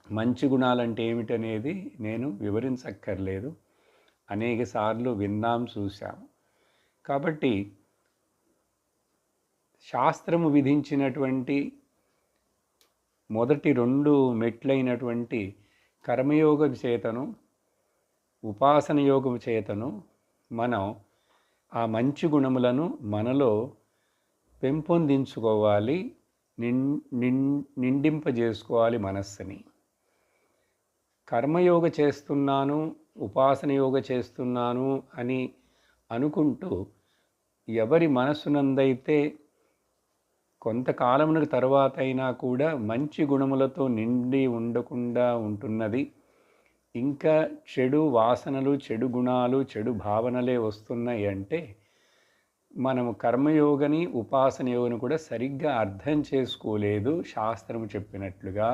మంచి గుణాలంటే ఏమిటనేది నేను వివరించక్కర్లేదు. అనేక సార్లు విన్నాం, చూసాం. కాబట్టి శాస్త్రము విధించినటువంటి మొదటి 2 మెట్లైనటువంటి కర్మయోగం చేతను, ఉపాసన యోగం చేతను మనం ఆ మంచి గుణములను మనలో పెంపొందించుకోవాలి, నిండింపజేసుకోవాలి మనస్సుని. కర్మయోగ చేస్తున్నాను, ఉపాసన యోగ చేస్తున్నాను అని అనుకుంటూ ఎవరి మనస్సునందైతే కొంతకాలమునకు తర్వాత అయినా కూడా మంచి గుణములతో నిండి ఉండకుండా ఉంటున్నది, ఇంకా చెడు వాసనలు, చెడు గుణాలు, చెడు భావనలే వస్తున్నాయి అంటే మనము కర్మయోగని, ఉపాసన యోగని కూడా సరిగ్గా అర్థం చేసుకోలేదు శాస్త్రము చెప్పినట్లుగా